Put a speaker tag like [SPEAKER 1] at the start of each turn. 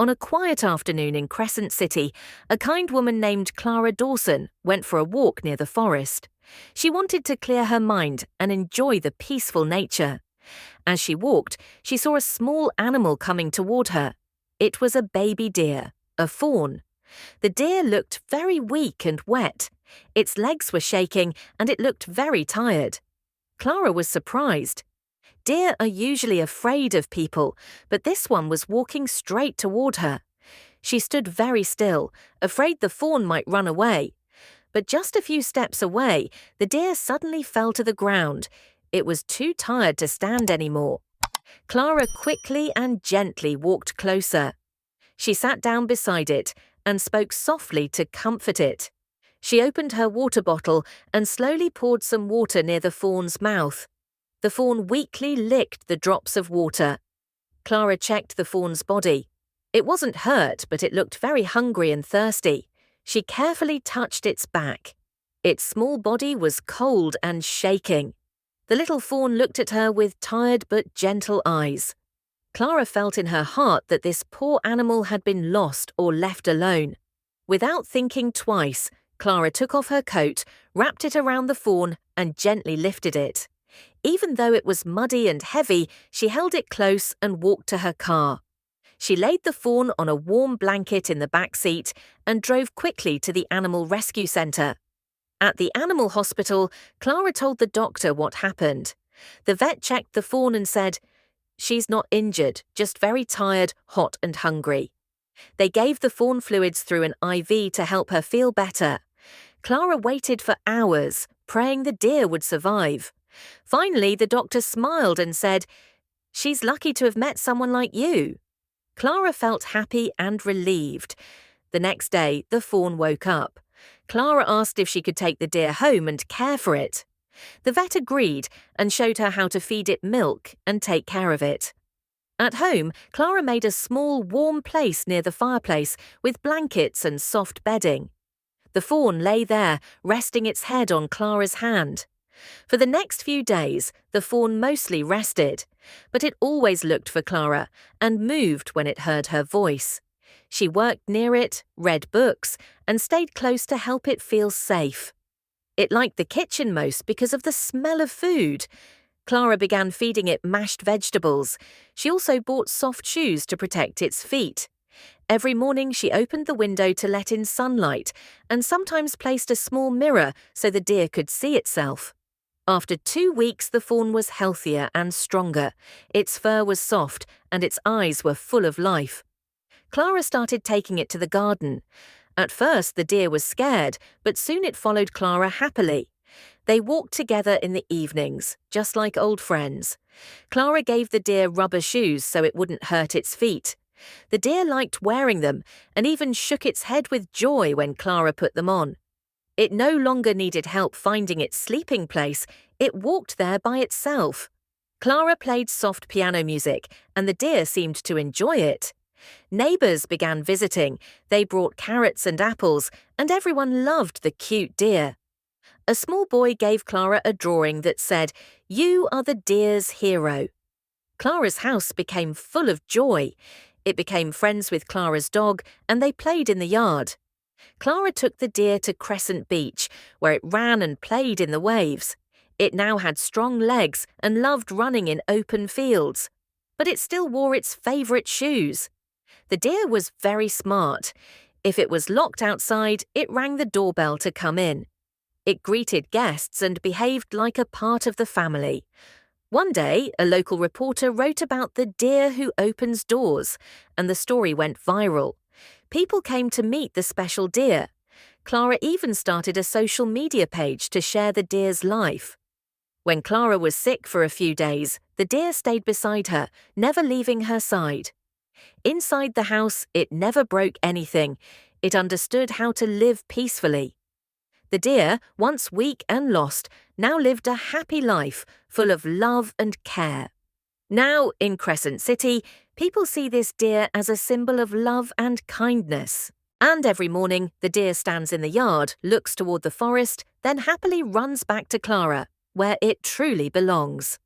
[SPEAKER 1] On a quiet afternoon in Crescent City, a kind woman named Clara Dawson went for a walk near the forest. She wanted to clear her mind and enjoy the peaceful nature. As she walked, she saw a small animal coming toward her. It was a baby deer, a fawn. The deer looked very weak and wet. Its legs were shaking and it looked very tired. Clara was surprised. Deer are usually afraid of people, but this one was walking straight toward her. She stood very still, afraid the fawn might run away. But just a few steps away, the deer suddenly fell to the ground. It was too tired to stand anymore. Clara quickly and gently walked closer. She sat down beside it and spoke softly to comfort it. She opened her water bottle and slowly poured some water near the fawn's mouth. The fawn weakly licked the drops of water. Clara checked the fawn's body. It wasn't hurt, but it looked very hungry and thirsty. She carefully touched its back. Its small body was cold and shaking. The little fawn looked at her with tired but gentle eyes. Clara felt in her heart that this poor animal had been lost or left alone. Without thinking twice, Clara took off her coat, wrapped it around the fawn, and gently lifted it. Even though it was muddy and heavy, she held it close and walked to her car. She laid the fawn on a warm blanket in the back seat and drove quickly to the animal rescue centre. At the animal hospital, Clara told the doctor what happened. The vet checked the fawn and said, "She's not injured, just very tired, hot and hungry." They gave the fawn fluids through an IV to help her feel better. Clara waited for hours, praying the deer would survive. Finally, the doctor smiled and said, "She's lucky to have met someone like you." Clara felt happy and relieved. The next day, the fawn woke up. Clara asked if she could take the deer home and care for it. The vet agreed and showed her how to feed it milk and take care of it. At home, Clara made a small, warm place near the fireplace with blankets and soft bedding. The fawn lay there, resting its head on Clara's hand. For the next few days, the fawn mostly rested, but it always looked for Clara and moved when it heard her voice. She worked near it, read books, and stayed close to help it feel safe. It liked the kitchen most because of the smell of food. Clara began feeding it mashed vegetables. She also bought soft shoes to protect its feet. Every morning she opened the window to let in sunlight and sometimes placed a small mirror so the deer could see itself. After 2 weeks, the fawn was healthier and stronger. Its fur was soft and its eyes were full of life. Clara started taking it to the garden. At first, the deer was scared, but soon it followed Clara happily. They walked together in the evenings, just like old friends. Clara gave the deer rubber shoes so it wouldn't hurt its feet. The deer liked wearing them and even shook its head with joy when Clara put them on. It no longer needed help finding its sleeping place. It walked there by itself. Clara played soft piano music, and the deer seemed to enjoy it. Neighbours began visiting. They brought carrots and apples, and everyone loved the cute deer. A small boy gave Clara a drawing that said, "You are the deer's hero." Clara's house became full of joy. It became friends with Clara's dog, and they played in the yard. Clara took the deer to Crescent Beach, where it ran and played in the waves. It now had strong legs and loved running in open fields. But it still wore its favourite shoes. The deer was very smart. If it was locked outside, it rang the doorbell to come in. It greeted guests and behaved like a part of the family. One day, a local reporter wrote about the deer who opens doors, and the story went viral. People came to meet the special deer. Clara even started a social media page to share the deer's life. When Clara was sick for a few days, the deer stayed beside her, never leaving her side. Inside the house, it never broke anything. It understood how to live peacefully. The deer, once weak and lost, now lived a happy life full of love and care. Now, in Crescent City, people see this deer as a symbol of love and kindness. And every morning, the deer stands in the yard, looks toward the forest, then happily runs back to Clara, where it truly belongs.